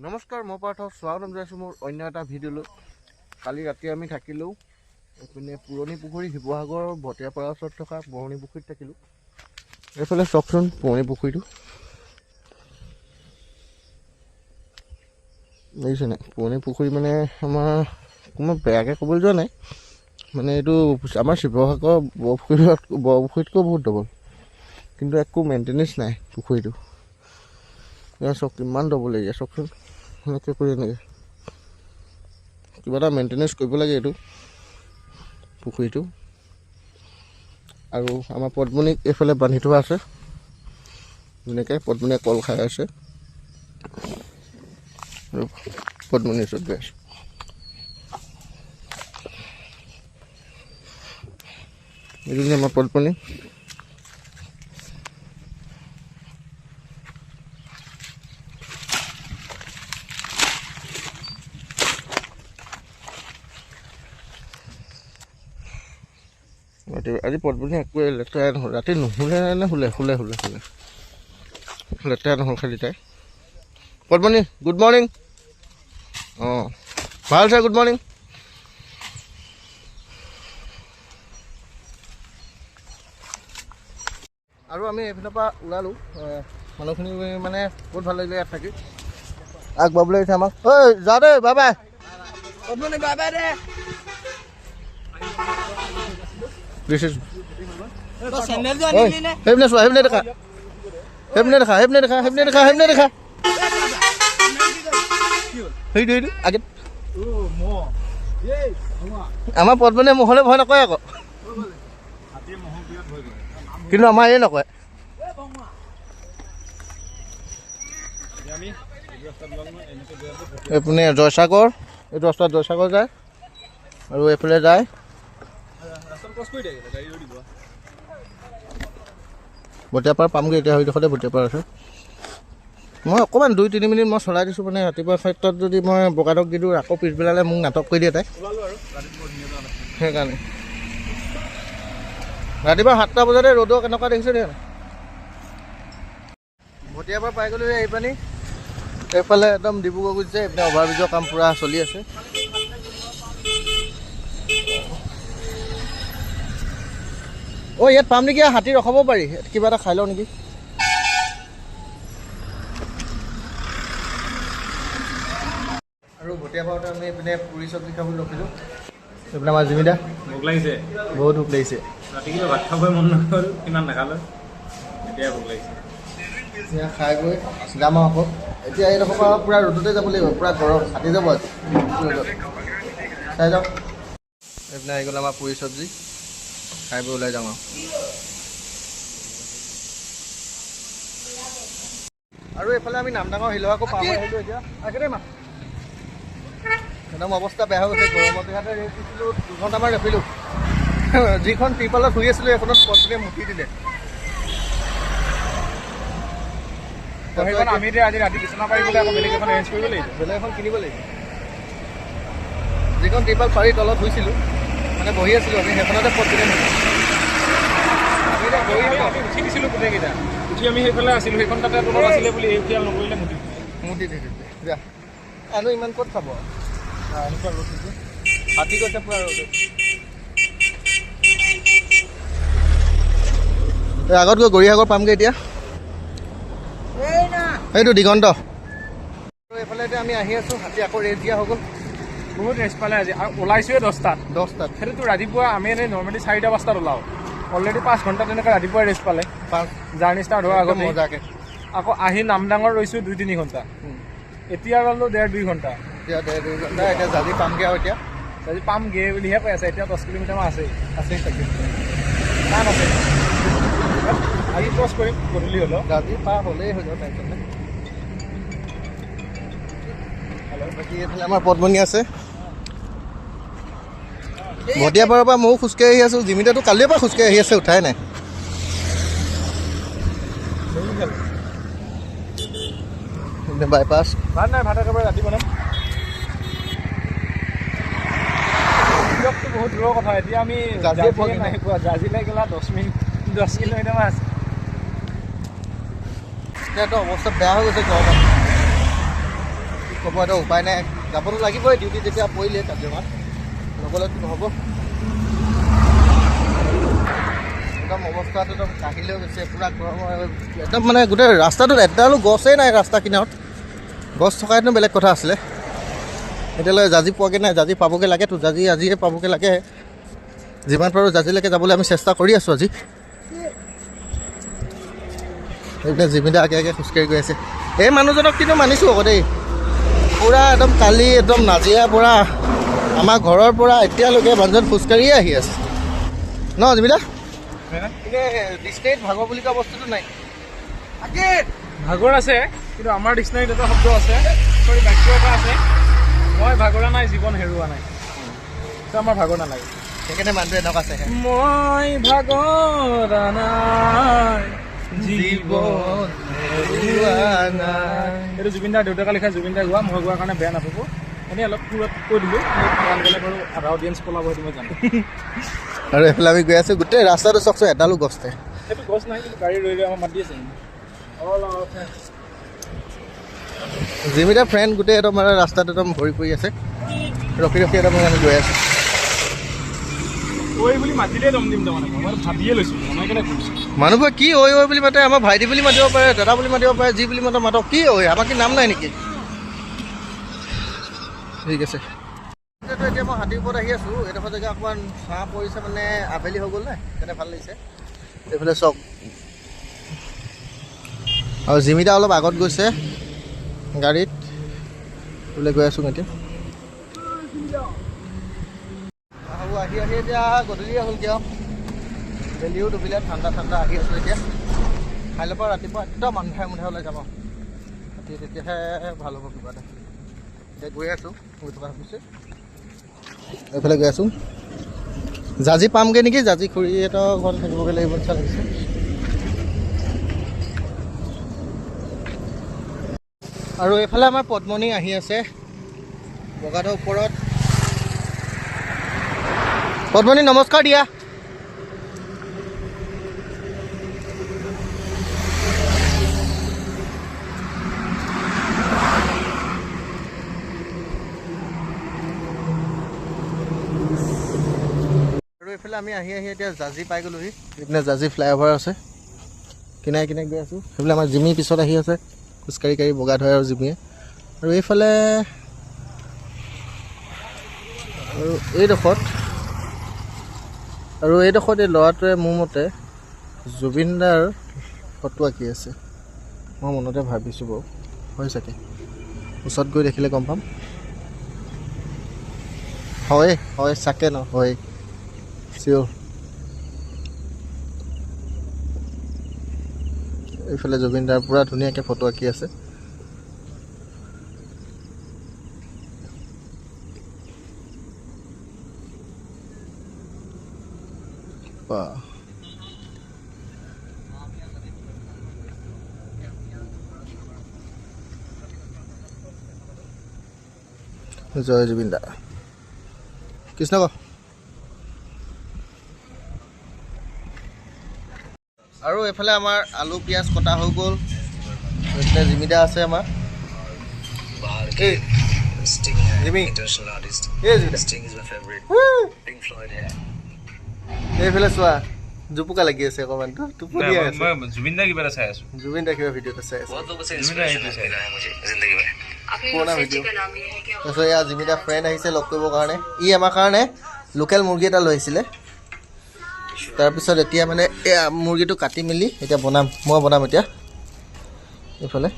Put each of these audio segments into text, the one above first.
নমস্কাৰ, মই পাৰ্থ স্বাগতম জনাইছোঁ মোৰ অন্য এটা ভিডিঅ'লৈ। কালি ৰাতি আমি থাকিলোঁ এইপিনে পুৰণি পুখুৰী, শিৱসাগৰ ভটিয়াপাৰাৰ ওচৰত থকা পুৰণি পুখুৰীত থাকিলোঁ। এইফালে চাওকচোন পুৰণি পুখুৰীটো দেখিছে নাই? পুৰণি পুখুৰী মানে আমাৰ কোনো বেয়াকৈ ক'বলৈ যোৱা নাই, মানে এইটো আমাৰ শিৱসাগৰ বৰপুখুৰীতকৈ বহুত ডবল, কিন্তু একো মেইনটেনেঞ্চ নাই পুখুৰীটো। এয়া চাওক কিমান ডবল এৰিয়া, চাওকচোন এনেকৈ কৰি এনেকৈ কিবা এটা মেইনটেনেঞ্চ কৰিব লাগে এইটো পুখুৰীটো। আৰু আমাৰ পদ্মনীক এইফালে বান্ধি থোৱা আছে ধুনীয়াকৈ, পদ্মনীয়ে কল খাই আছে আৰু পদ্মনীৰ ওচৰত গৈ আছে। এইটো আমাৰ পদ্মনী। আজি পদ্মনী একোৱে লেতেৰা নহ'ল, ৰাতি নুশুলে নে শুলে লেতেৰা নহ'ল খালি তাই। পদ্মনী গুড মৰ্ণিং। অঁ ভাল আছে, গুড মৰ্ণিং। আৰু আমি এইপিনৰ পৰা ওলালোঁ, মানুহখিনি মানে বহুত ভাল লাগিলে ইয়াত থাকি, আগবাবলৈ আহিছে আমাক। ঐ যা দেই, বাই বাই। পদ্মনী বাই বাই দে। সেইপিনে চোৱা, সেইপিনে দেখা, সেইটো আগে। আমাৰ পদ্মনীয়ে মহলে ভয় নকৰে আকৌ, কিন্তু আমাৰ এই নকৰে। এইপিনে জয়সাগৰ, এইটো ৰাস্তাত জয়সাগৰ যায় আৰু এইফালে যায় ভটিয়াপাৰা পামগৈ। এতিয়া সেইডোখৰতে ভটিয়াপাৰা আছে। মই অকণমান 2-3 মিনিট মই চলাই দিছোঁ, মানে ৰাতিপুৱা ক্ষেত্ৰত যদি মই বগাদক দি দিওঁ আকৌ পিছবেলালৈ মোক নাটক কৰি দিয়ে তাই, সেইকাৰণে। ৰাতিপুৱা 7টা বজাতে ৰ'দৰ কেনেকুৱা দেখিছোঁ দেই। ভটিয়াপাৰা পাই গ'লোঁ এই পানী, এইফালে একদম ডিব্ৰুগড় গুচিছে। এইপিনে অভাৰব্ৰিজৰ কাম পূৰা চলি আছে। অঁ ইয়াত পাম নেকি? হাতী ৰখাব পাৰি, কিবা এটা খাই লওঁ নেকি। আৰু ভটিয়াপাৰাতে আমি এইপিনে পুৰি চব্জি খাবলৈ ৰখিলোঁ। এইপিনে আমাৰ জিমিদা ভোক লাগিছে, বহুত ভোক লাগিছে। ৰাতি কিবা ভাত খাবই মন নগ'ল, কিমান নাখালোঁ, এতিয়া ভোক লাগিছে। এতিয়া খাই গৈ যাম আৰু আকৌ। এতিয়া এইডোখৰ পৰা পূৰা ৰ'দতে যাব লাগিব, পূৰা গৰম, ফাটি যাব আজি ৰ'দত। চাই যাওঁ। এইপিনে আহি গ'ল আমাৰ পুৰি চব্জি, খাই বৈ ওলাই যাওঁ আৰু এইফালে আমি নামডাঙৰ শিলৱাকো পাৰ হৈ আহিলোঁ। এতিয়া আগে মা একদম অৱস্থা বেয়া হৈ গৈছে, গৰমত ইয়াতে ৰেষ্ট দিছিলোঁ, 2 ঘণ্টামান ৰখিলোঁ। যিখন ত্ৰিপালত শুই আছিলোঁ সেইখনত পদ্মনীয়ে মুঠি দিলে। সেইখন আমি আজি ৰাতি বিচনা পাৰিবলৈ আকৌ বেলেগ এখন এৰেঞ্জ কৰিব লাগিব, বেলেগ এখন কিনিব লাগিব। যিখন ত্ৰিপাল পাৰি তলত শুইছিলোঁ, মানে বহি আছিলোঁ আমি, সেইখনতে পদ্মনীয়ে মুঠি উঠি দিছিলোঁ গোটেইকেইটা। উঠি আমি সেইফালে আছিলোঁ, সেইখন তাতে তলত আছিলে বুলি এই উঠিয়াল নকৰিলে মুঠি দি দিলে। আৰু ইমান ক'ত খাব, এনেকুৱা ৰ'দ দিছে, ফাটি গৈছে পূৰা ৰ'দ। আগত গৈ গৰিয়াগৰ পামগৈ এতিয়া, সেইটো দিগন্ত। এইফালে এতিয়া আমি আহি আছোঁ, হাতী আকৌ ৰেষ্ট দিয়া হৈ গ'ল। বহুত ৰেষ্ট পালে আজি, আৰু ওলাইছোৱে 10টাত। সেইটোতো ৰাতিপুৱা আমি এনেই নৰ্মেলি 4-5টাত ওলাওঁ, অলৰেডি 5 ঘণ্টা তেনেকৈ ৰাতিপুৱাই ৰেষ্ট পালে। জাৰ্ণি ষ্টাৰ্ট হোৱাৰ আগত মজাকৈ আকৌ আহি নামডাঙৰ ৰৈছোঁ 2-3 ঘণ্টা। এতিয়া ৰ'লোঁ 1.5-2 ঘণ্টা। এতিয়া জাজি পামগৈ, আৰু এতিয়া জাজি পামগৈ বুলিহে কৈ আছে। এতিয়া 10 কিলোমিটাৰমান আছেই চাগে, টান আছে। আজি ক্ৰছ কৰিম গধূলি হ'লেও, জাজি পাৰ হ'লেই হৈ যাব টেনশ্যন নাই। বাকী এইফালে আমাৰ পদ্মনী আছে। ভটিয়াপাৰাৰ পৰা ময়ো খোজকাঢ়ি আহি আছোঁ, জিমিদাটো কালিৰ পৰা খোজকাঢ়ি আহি আছে, উঠাই নাই। বাইপাছ ভাত নাই, ভাত একেবাৰে ৰাতি বনাম। বহুত দূৰৰ কথা। এতিয়া আমি জাজিলৈ গ'লা 10 কিলোমিটাৰমান আছে। এতিয়াতো অৱস্থা বেয়া হৈ গৈছে গৰমত। ক'ব এটা উপায় নাই যাবতো লাগিবই ডিউটি যেতিয়া পৰিলে কাজিৰঙাত নগ'লেতো নহ'ব একদম অৱস্থাটো একদম কাহিলেও গৈছে পূৰা গৰম একদম মানে গোটেই ৰাস্তাটোত এডালো গছেই নাই ৰাস্তা কিনাৰত গছ থকাহেঁতেনো বেলেগ কথা আছিলে এতিয়ালৈ জাজি পোৱাগৈ নাই জাজি পাবগৈ লাগেতো জাজি আজিয়ে পাবগৈ লাগে যিমান পাৰোঁ জাজিলৈকে যাবলৈ আমি চেষ্টা কৰি আছোঁ আজি এইপিনে জিমিদা আগে আগে খোজকাঢ়ি গৈ আছে এই মানুহজনক কিন্তু মানিছোঁ আকৌ দেই পূৰা একদম কালি একদম নাজিৰাৰ পৰা আমাৰ ঘৰৰ পৰা এতিয়ালৈকে মানুহজন খোজকাঢ়িয়ে আহি আছে ন জিমিদা ডিষ্টেঞ্চ ভাগৰ বুলি কোৱা বস্তুটো নাই ভাগৰ আছে কিন্তু আমাৰ ডিক্সনাৰীত এটা শব্দ আছে চৰি বাক্য এটা আছে মই ভাগৰা নাই জীৱন হেৰুৱা নাই আমাৰ ভাগৰ নালাগে সেইকাৰণে মানুহটো এনেকুৱা আছে মই ভাগৰা নাই জীৱন হেৰুৱা নাই এইটো জুবিন দাৰ দেউতাকে লিখা জুবিন দাই গোৱা মই গোৱাৰ কাৰণে বেয়া নাপাব এনেই অলপ সুৰত কৈ দিলোঁ গান গালে বাৰু আধা অডিয়েঞ্চ পলাব সেইটো মই জানো আৰু এইফালে আমি গৈ আছোঁ গোটেই ৰাস্তাটো চাওকচোন এডালো গছ নাই সেইটো গছ নাই কিন্তু গাড়ী ৰৈ ৰৈ আমাৰ মাতি আছে জিমিদা ফ্ৰেণ্ড গোটেই একদম মানে ৰাস্তাটো একদম ভৰি পৰি আছে ৰখি ৰখি একদম আমি গৈ আছোঁ ঐ বুলি মাতিলে দম দিম তাৰমানে মই ভাবিয়ে লৈছোঁ মই কেনে কৈছোঁ মানুহবোৰে কি ঐ ঐ বুলি মাতে আমাৰ ভাইটি বুলি মাতিব পাৰে দাদা বুলি মাতিব পাৰে যি বুলি মাতক কি ঐ আমাৰ কি নাম নাই নেকি ঠিক আছে এতিয়া মই হাতীৰ ওপৰত আহি আছোঁ এডোখৰ জেগা অকণমান ছাঁ পৰিছে মানে আবেলি হৈ গ'ল নাই সেইকাৰণে ভাল লাগিছে এইফালে চাওক আৰু জিমিদা অলপ আগত গৈছে গাড়ীত বোলে গৈ আছোঁ এতিয়া আহি আহি এতিয়া গধূলিয়ে হ'লগৈ আৰু বেলিও ডুবিলে ঠাণ্ডা ঠাণ্ডা আহি আছোঁ এতিয়া কাইলৈৰ পৰা ৰাতিপুৱা একদম আন্ধাৰে মুন্ধাৰে ওলাই যাম আৰু ৰাতি তেতিয়াহে ভাল হ'ব কিবা এটা এতিয়া গৈ আছোঁ গৈ থকা ভাবিছোঁ এইফালে গৈ আছোঁ জাজি পামগৈ নেকি জাজি খুৰীহঁতৰ ঘৰত থাকিবগৈ লাগিব নিচিনা লাগিছে আৰু এইফালে আমাৰ পদ্মনী আহি আছে বগাটোৰ ওপৰত পদ্মনী নমস্কাৰ দিয়া আৰু এইফালে আমি আহি আহি এতিয়া জাজি পাই গ'লোহি এইপিনে জাজি ফ্লাইঅভাৰ আছে কিনাই কিনাই গৈ আছোঁ সেইফালে আমাৰ জিমি পিছত আহি আছে খোজকাঢ়ি কাঢ়ি বগা ধৰে আৰু জিমিয়ে আৰু এইফালে আৰু এইডোখৰত এই ল'ৰাটোৱে মোৰ মতে জুবিন দাৰ ফটো আঁকি আছে মই মনতে ভাবিছোঁ বাৰু হয় চাগে ওচৰত গৈ দেখিলে গম পাম হয় হয় চাগে ন হয় চিয়'ৰ এইফালে জুবিন দাৰ পূৰা ধুনীয়াকৈ ফটো আঁকি আছে জয় জুবিন দা কৃষ্ণ ক আৰু এইফালে আমাৰ আলু পিঁয়াজ কটা হৈ গ'ল এইফালে জিমিদা আছে আমাৰ এইফালে চোৱা জুপুকা লাগি আছে অকণমান জুবিন দা কিবা এটা চাই আছোঁ জুবিন দা কিবা ভিডিঅ' এটা চাই আছে পুৰণা ভিডিঅ' তাৰপিছত এয়া জিমিদা ফ্ৰেণ্ড আহিছে লগ কৰিবৰ কাৰণে ই আমাৰ কাৰণে লোকেল মুৰ্গী এটা লৈ আহিছিলে তাৰপিছত এতিয়া মানে এয়া মুৰ্গীটো কাটি মেলি এতিয়া মই বনাম এতিয়া এইফালে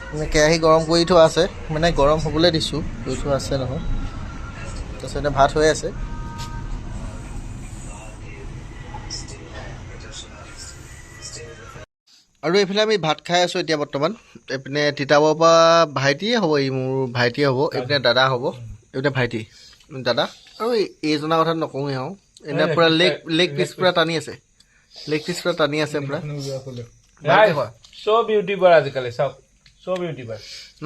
মানে কেৰাহী গৰম কৰি থোৱা আছে মানে গৰম হ'বলৈ দিছোঁ কৰি থোৱা আছে নহয় তাৰপিছত এতিয়া ভাত হৈ আছে আৰু এইফালে আমি ভাত খাই আছোঁ এতিয়া বৰ্তমান এইপিনে তিতাবৰ পৰা ভাইটিয়ে হ'ব মোৰ ভাইটিয়ে হ'ব এইপিনে দাদা হ'ব এইপিনে ভাইটি দাদা আৰু এইজনৰ কথা নকওঁৱেই আৰু এনে পূৰা লেগ পিচ পূৰা টানি আছে পূৰা চব ইউটিউবাৰ আজিকালি চব ইউটিউবাৰ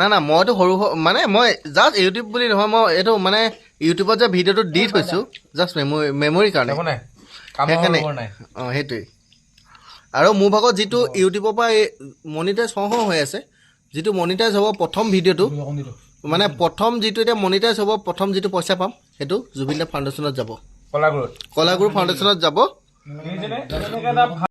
না মইতো সৰু মানে মই জাষ্ট ইউটিউব বুলি নহয় মই এইটো মানে ইউটিউবত যে ভিডিঅ'টো দি থৈছোঁ জাষ্ট মেমৰিৰ কাৰণে সেইকাৰণে অঁ সেইটোৱেই আৰু মোৰ ভাগত যিটো ইউটিউবৰ পৰা মনিটাইজ হওঁ হৈ আছে যিটো মনিটাইজ হ'ব প্ৰথম ভিডিঅ'টো মানে প্ৰথম যিটো এতিয়া মনিটাইজ হ'ব প্ৰথম যিটো পইচা পাম সেইটো জুবিন দা ফাউণ্ডেশ্যনত যাব কলাগুৰুত কলাগুৰু ফাউণ্ডেশ্যনত যাব